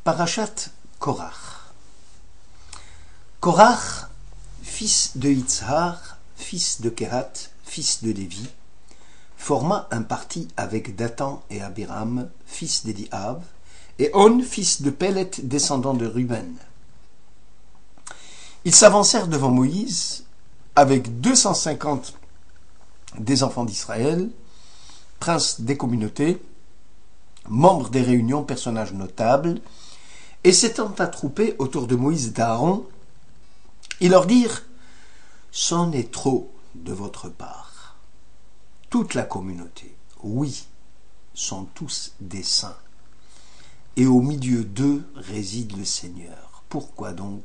Parashat Korach. Korach, fils de Yitzhar, fils de Kehat, fils de Lévi, forma un parti avec Dathan et Abiram, fils d'Eliab, et On, fils de Pelet, descendant de Ruben. Ils s'avancèrent devant Moïse avec 250 des enfants d'Israël, princes des communautés, membres des réunions, personnages notables, et s'étant attroupés autour de Moïse et d'Aaron, ils leur dirent « C'en est trop de votre part. Toute la communauté, oui, sont tous des saints, et au milieu d'eux réside le Seigneur. Pourquoi donc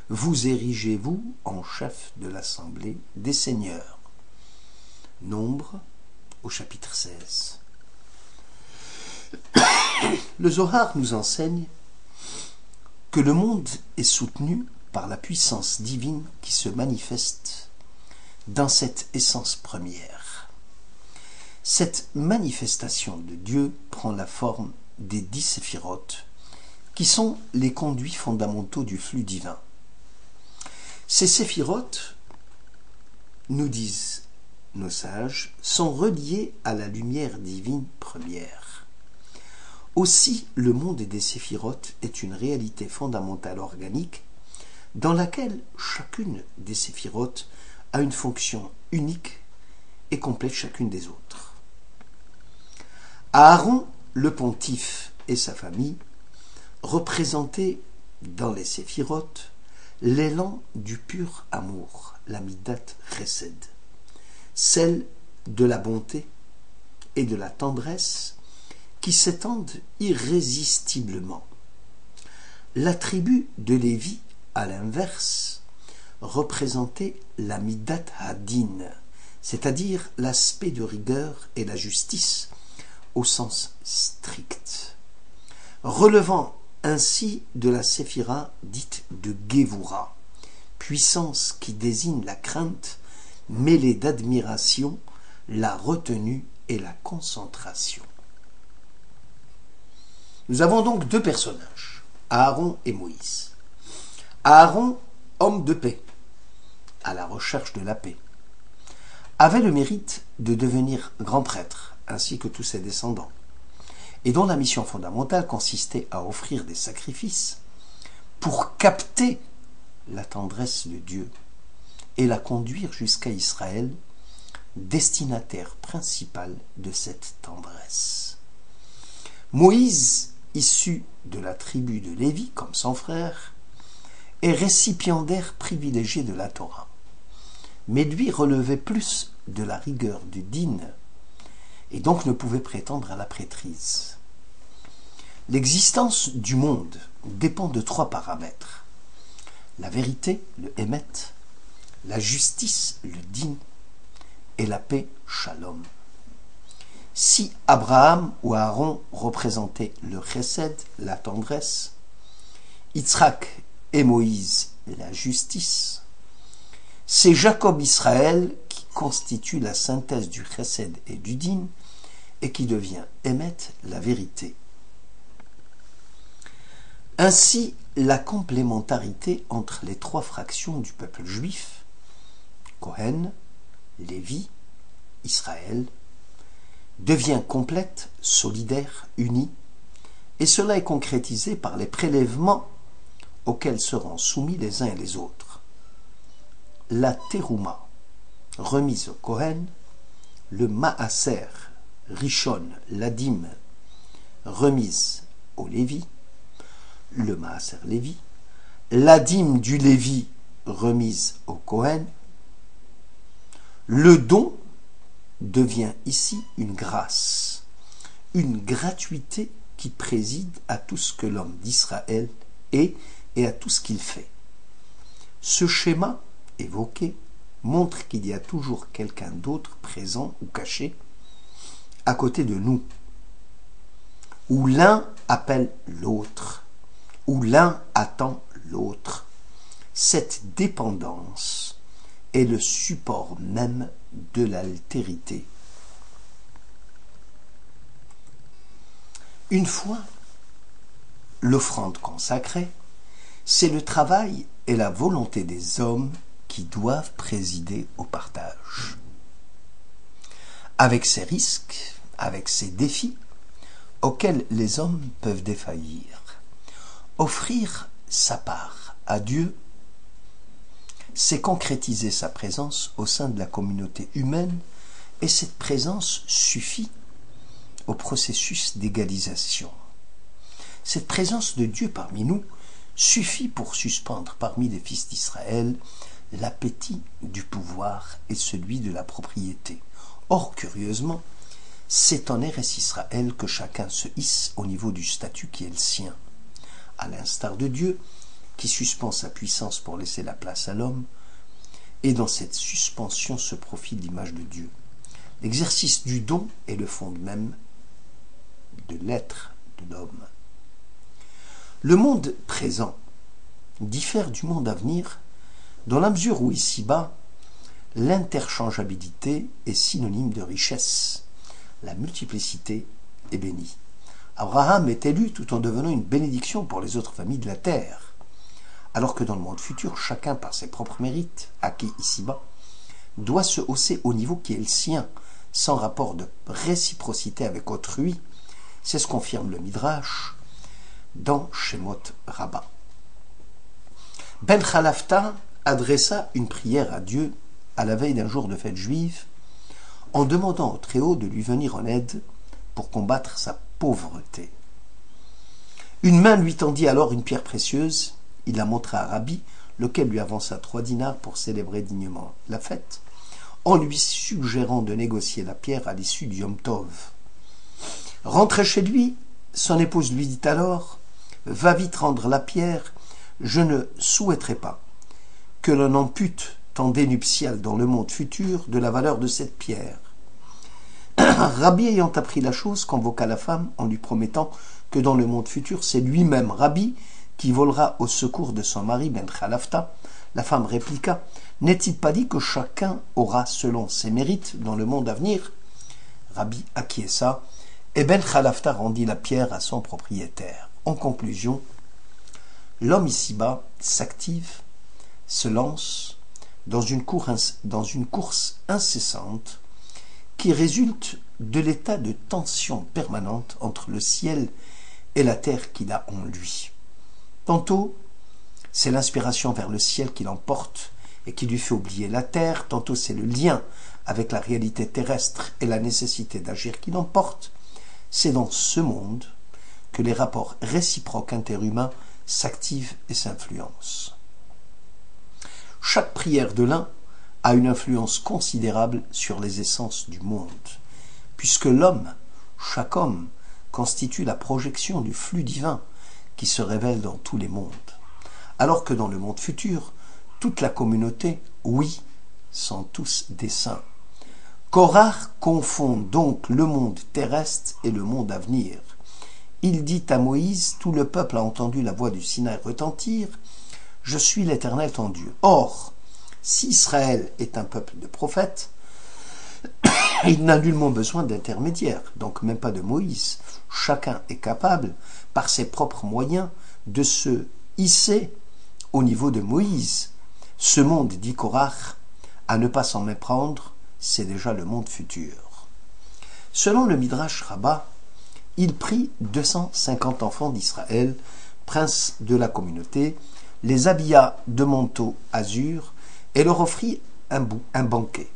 vous érigez-vous en chef de l'assemblée des seigneurs ?» Nombre au chapitre 16. Le Zohar nous enseigne que le monde est soutenu par la puissance divine qui se manifeste dans cette essence première. Cette manifestation de Dieu prend la forme des 10 séphirotes, qui sont les conduits fondamentaux du flux divin. Ces séphirotes, nous disent nos sages, sont reliés à la lumière divine première. Aussi, le monde des séphirotes est une réalité fondamentale organique dans laquelle chacune des séphirotes a une fonction unique et complète chacune des autres. Aaron, le pontife et sa famille représentaient dans les séphirotes l'élan du pur amour, la midat chesed, celle de la bonté et de la tendresse qui s'étendent irrésistiblement. La tribu de Lévi, à l'inverse, représentait la midat hadin, c'est-à-dire l'aspect de rigueur et la justice au sens strict, relevant ainsi de la séphira dite de Gévoura, puissance qui désigne la crainte mêlée d'admiration, la retenue et la concentration. Nous avons donc deux personnages, Aaron et Moïse. Aaron, homme de paix, à la recherche de la paix, avait le mérite de devenir grand prêtre, ainsi que tous ses descendants, et dont la mission fondamentale consistait à offrir des sacrifices pour capter la tendresse de Dieu et la conduire jusqu'à Israël, destinataire principal de cette tendresse. Moïse, issu de la tribu de Lévi, comme son frère, est récipiendaire privilégié de la Torah, mais lui relevait plus de la rigueur du din et donc ne pouvait prétendre à la prêtrise. L'existence du monde dépend de 3 paramètres: la vérité, le émet, la justice, le din, et la paix, shalom. Si Abraham ou Aaron représentaient le chesed, la tendresse, Yitzhak et Moïse, la justice, c'est Jacob Israël qui constitue la synthèse du chesed et du din et qui devient émet, la vérité. Ainsi, la complémentarité entre les 3 fractions du peuple juif, Kohen, Lévi, Israël, devient complète, solidaire, unie, et cela est concrétisé par les prélèvements auxquels seront soumis les uns et les autres. La terouma, remise au Kohen, le maaser, rishon, la dîme, remise au Lévi, le maaser Lévi, la dîme du Lévi, remise au Kohen. Le don devient ici une grâce, une gratuité qui préside à tout ce que l'homme d'Israël est et à tout ce qu'il fait. Ce schéma évoqué montre qu'il y a toujours quelqu'un d'autre présent ou caché à côté de nous, où l'un appelle l'autre, où l'un attend l'autre. Cette dépendance est le support même de l'altérité. Une fois, l'offrande consacrée, c'est le travail et la volonté des hommes qui doivent présider au partage. Avec ses risques, avec ses défis, auxquels les hommes peuvent défaillir, offrir sa part à Dieu, c'est concrétiser sa présence au sein de la communauté humaine, et cette présence suffit au processus d'égalisation. Cette présence de Dieu parmi nous suffit pour suspendre parmi les fils d'Israël l'appétit du pouvoir et celui de la propriété. Or, curieusement, c'est en Eretz Israël que chacun se hisse au niveau du statut qui est le sien, à l'instar de Dieu, qui suspend sa puissance pour laisser la place à l'homme, et dans cette suspension se profile l'image de Dieu. L'exercice du don est le fond même de l'être de l'homme. Le monde présent diffère du monde à venir dans la mesure où ici-bas, l'interchangeabilité est synonyme de richesse. La multiplicité est bénie. Abraham est élu tout en devenant une bénédiction pour les autres familles de la terre. Alors que dans le monde futur, chacun par ses propres mérites, acquis ici-bas, doit se hausser au niveau qui est le sien, sans rapport de réciprocité avec autrui. C'est ce qu'affirme le Midrash dans Shemot Rabbah. Ben Khalafta adressa une prière à Dieu à la veille d'un jour de fête juive, en demandant au Très-Haut de lui venir en aide pour combattre sa pauvreté. Une main lui tendit alors une pierre précieuse, il la montra à Rabbi, lequel lui avança 3 dinars pour célébrer dignement la fête, en lui suggérant de négocier la pierre à l'issue du Yom Tov. Rentré chez lui, son épouse lui dit alors « Va vite rendre la pierre, je ne souhaiterais pas que l'on ampute ton dénuptial dans le monde futur de la valeur de cette pierre. » Rabbi ayant appris la chose, convoqua la femme en lui promettant que dans le monde futur, c'est lui-même, Rabbi, qui volera au secours de son mari Ben Khalafta. La femme répliqua « N'est-il pas dit que chacun aura selon ses mérites dans le monde à venir ?» Rabbi acquiesça, et Ben Khalafta rendit la pierre à son propriétaire. En conclusion, l'homme ici-bas s'active, se lance dans une course incessante qui résulte de l'état de tension permanente entre le ciel et la terre qu'il a en lui. Tantôt, c'est l'inspiration vers le ciel qui l'emporte et qui lui fait oublier la terre, tantôt c'est le lien avec la réalité terrestre et la nécessité d'agir qui l'emporte. C'est dans ce monde que les rapports réciproques interhumains s'activent et s'influencent. Chaque prière de l'un a une influence considérable sur les essences du monde, puisque l'homme, chaque homme, constitue la projection du flux divin qui se révèle dans tous les mondes, alors que dans le monde futur, toute la communauté, oui, sont tous des saints. Korach confond donc le monde terrestre et le monde à venir. Il dit à Moïse, tout le peuple a entendu la voix du Sinaï retentir, « Je suis l'Éternel ton Dieu. » Or, si Israël est un peuple de prophètes, il n'a nullement besoin d'intermédiaire, donc même pas de Moïse. Chacun est capable, par ses propres moyens, de se hisser au niveau de Moïse. Ce monde, dit Korach, à ne pas s'en méprendre, c'est déjà le monde futur. Selon le Midrash Rabbah, il prit 250 enfants d'Israël, princes de la communauté, les habilla de manteaux azur et leur offrit un banquet.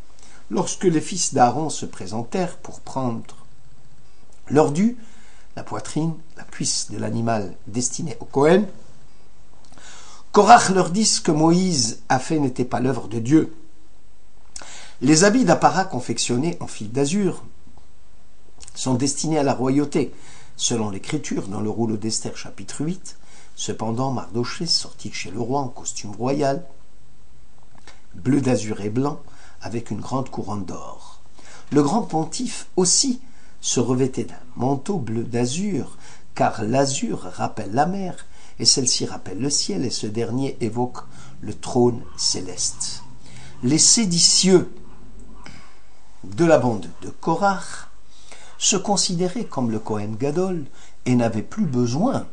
Lorsque les fils d'Aaron se présentèrent pour prendre leur dû, la poitrine, la cuisse de l'animal destiné au Kohen, Korach leur dit ce que Moïse a fait n'était pas l'œuvre de Dieu. Les habits d'apparat confectionnés en fil d'azur sont destinés à la royauté, selon l'écriture dans le rouleau d'Esther chapitre 8. Cependant, Mardochée, sorti de chez le roi en costume royal, bleu d'azur et blanc, avec une grande couronne d'or. Le grand pontife aussi se revêtait d'un manteau bleu d'azur, car l'azur rappelle la mer, et celle-ci rappelle le ciel, et ce dernier évoque le trône céleste. Les séditieux de la bande de Korach se considéraient comme le Kohen Gadol et n'avaient plus besoin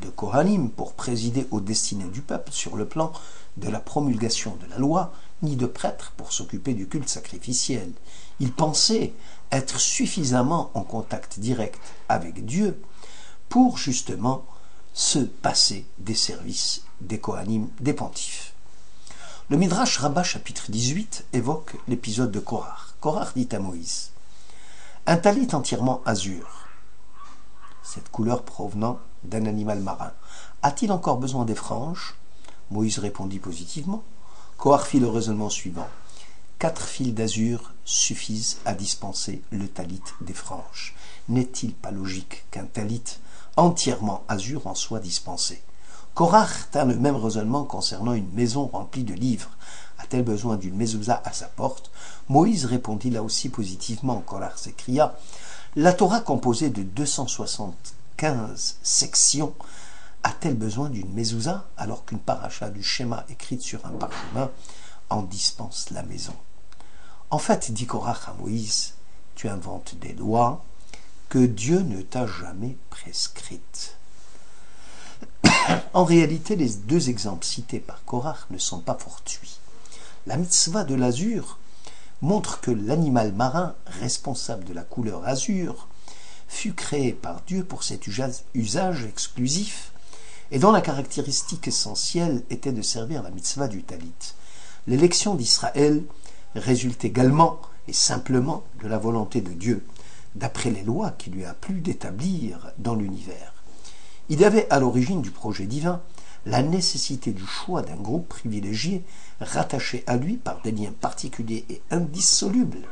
de Kohanim pour présider aux destinées du peuple sur le plan de la promulgation de la loi, ni de prêtres pour s'occuper du culte sacrificiel. Ils pensaient être suffisamment en contact direct avec Dieu pour justement se passer des services des Kohanim, des pontifes. Le Midrash Rabbah chapitre 18 évoque l'épisode de Korach. Korach dit à Moïse: un talit entièrement azur, cette couleur provenant d'un animal marin, a-t-il encore besoin des franges? Moïse répondit positivement. Korach fit le raisonnement suivant: 4 fils d'azur suffisent à dispenser le talit des franges. N'est-il pas logique qu'un talit entièrement azur en soit dispensé? Korach tint le même raisonnement concernant une maison remplie de livres. A-t-elle besoin d'une mezouza à sa porte? Moïse répondit là aussi positivement. Korach s'écria: la Torah composée de 275 sections a-t-elle besoin d'une mezouza alors qu'une paracha du schéma écrite sur un parchemin en dispense la maison? En fait, dit Korach à Moïse, tu inventes des lois que Dieu ne t'a jamais prescrites. En réalité, les 2 exemples cités par Korach ne sont pas fortuits. La mitzvah de l'azur montre que l'animal marin, responsable de la couleur azur, fut créé par Dieu pour cet usage exclusif et dont la caractéristique essentielle était de servir la mitzvah du talit. L'élection d'Israël résulte également et simplement de la volonté de Dieu, d'après les lois qu'il lui a plu d'établir dans l'univers. Il y avait à l'origine du projet divin la nécessité du choix d'un groupe privilégié rattaché à lui par des liens particuliers et indissolubles.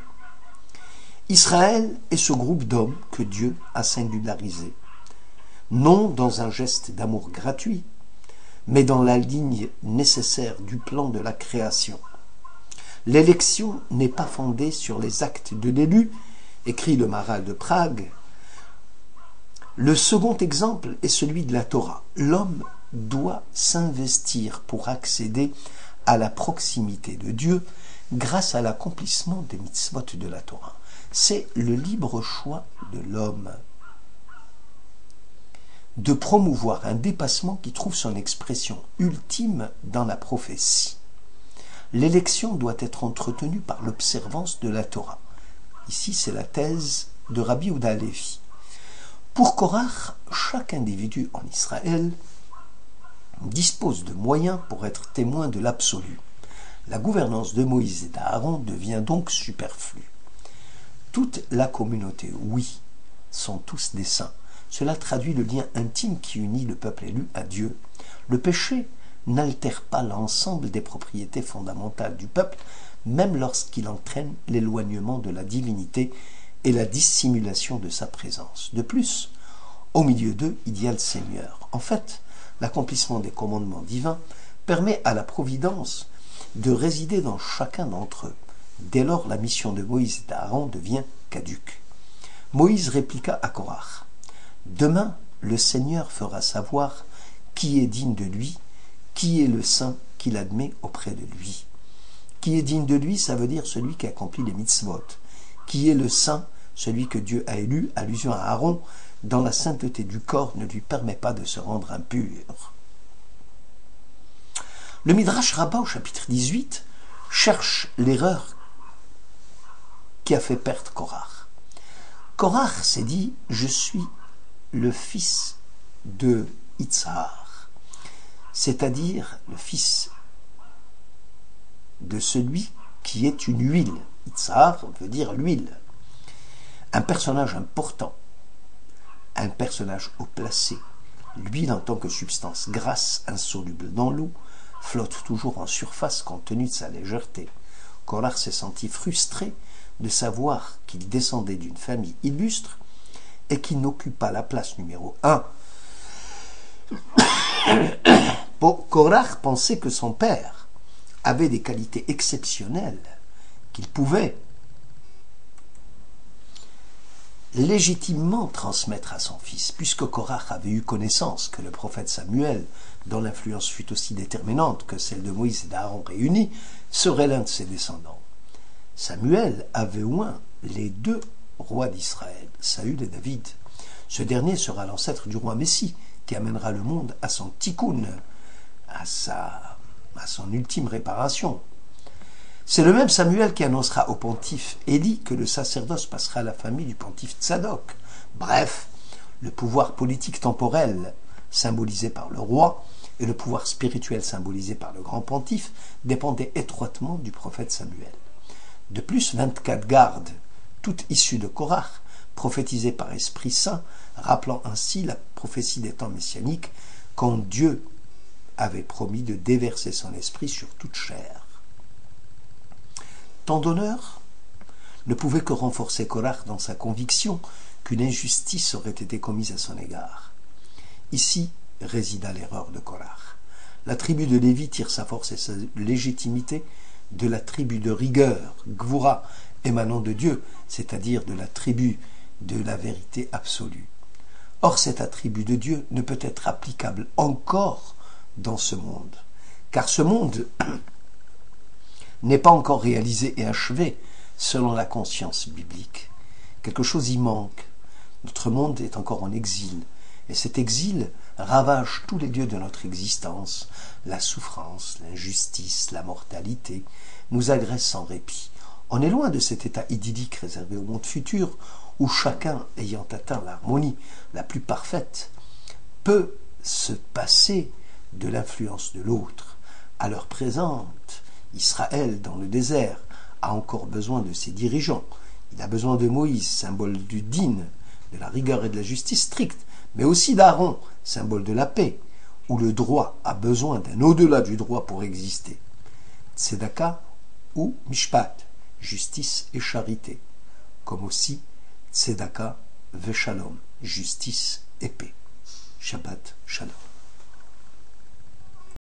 Israël est ce groupe d'hommes que Dieu a singularisé, non dans un geste d'amour gratuit, mais dans la ligne nécessaire du plan de la création. L'élection n'est pas fondée sur les actes de l'élu, écrit le Maharal de Prague. Le second exemple est celui de la Torah. L'homme doit s'investir pour accéder à la proximité de Dieu grâce à l'accomplissement des mitzvot de la Torah. C'est le libre choix de l'homme de promouvoir un dépassement qui trouve son expression ultime dans la prophétie. L'élection doit être entretenue par l'observance de la Torah. Ici, c'est la thèse de Rabbi Yehuda Halevi. Pour Korach, chaque individu en Israël dispose de moyens pour être témoin de l'absolu. La gouvernance de Moïse et d'Aaron devient donc superflue. Toute la communauté, oui, sont tous des saints. Cela traduit le lien intime qui unit le peuple élu à Dieu. Le péché n'altère pas l'ensemble des propriétés fondamentales du peuple, même lorsqu'il entraîne l'éloignement de la divinité et la dissimulation de sa présence. De plus, au milieu d'eux, il y a le Seigneur. En fait, l'accomplissement des commandements divins permet à la providence de résider dans chacun d'entre eux. Dès lors, la mission de Moïse et d'Aaron devient caduque. Moïse répliqua à Korach: demain, le Seigneur fera savoir qui est digne de lui, qui est le saint qu'il admet auprès de lui. Qui est digne de lui, ça veut dire celui qui accomplit les mitzvot. Qui est le saint, celui que Dieu a élu, allusion à Aaron, dans la sainteté du corps ne lui permet pas de se rendre impur. Le Midrash Rabbah au chapitre 18 cherche l'erreur qui a fait perdre Korach. Korach s'est dit: je suis le fils de Itzhar, c'est-à-dire le fils de celui qui est une huile. Itzhar veut dire l'huile. Un personnage important, un personnage haut placé. L'huile en tant que substance grasse, insoluble dans l'eau, flotte toujours en surface compte tenu de sa légèreté. Korach s'est senti frustré de savoir qu'il descendait d'une famille illustre et qu'il n'occupe pas la place numéro 1. Korach pensait que son père avait des qualités exceptionnelles qu'il pouvait légitimement transmettre à son fils, puisque Korach avait eu connaissance que le prophète Samuel, dont l'influence fut aussi déterminante que celle de Moïse et d'Aaron réunis, serait l'un de ses descendants. Samuel avait oint les 2 rois d'Israël, Saül et David. Ce dernier sera l'ancêtre du roi Messie, qui amènera le monde à son tikkun, à son ultime réparation. C'est le même Samuel qui annoncera au pontife Élie que le sacerdoce passera à la famille du pontife Tsadok. Bref, le pouvoir politique temporel symbolisé par le roi et le pouvoir spirituel symbolisé par le grand pontife dépendaient étroitement du prophète Samuel. De plus, 24 gardes, toutes issues de Korach, prophétisées par Esprit Saint, rappelant ainsi la prophétie des temps messianiques quand Dieu avait promis de déverser son esprit sur toute chair. Tant d'honneur ne pouvait que renforcer Korach dans sa conviction qu'une injustice aurait été commise à son égard. Ici résida l'erreur de Korach. La tribu de Lévi tire sa force et sa légitimité de la tribu de rigueur, Gvura, émanant de Dieu, c'est-à-dire de la tribu de la vérité absolue. Or, cet attribut de Dieu ne peut être applicable encore dans ce monde, car ce monde n'est pas encore réalisé et achevé selon la conscience biblique. Quelque chose y manque. Notre monde est encore en exil, et cet exil ravage tous les lieux de notre existence. La souffrance, l'injustice, la mortalité nous agressent sans répit. On est loin de cet état idyllique réservé au monde futur, où chacun, ayant atteint l'harmonie la plus parfaite, peut se passer de l'influence de l'autre. À l'heure présente, Israël, dans le désert, a encore besoin de ses dirigeants. Il a besoin de Moïse, symbole du din, de la rigueur et de la justice stricte, mais aussi d'Aaron, symbole de la paix, où le droit a besoin d'un au-delà du droit pour exister. Tzedaka ou Mishpat, justice et charité, comme aussi Tzedaka ve Shalom, justice et paix. Shabbat Shalom.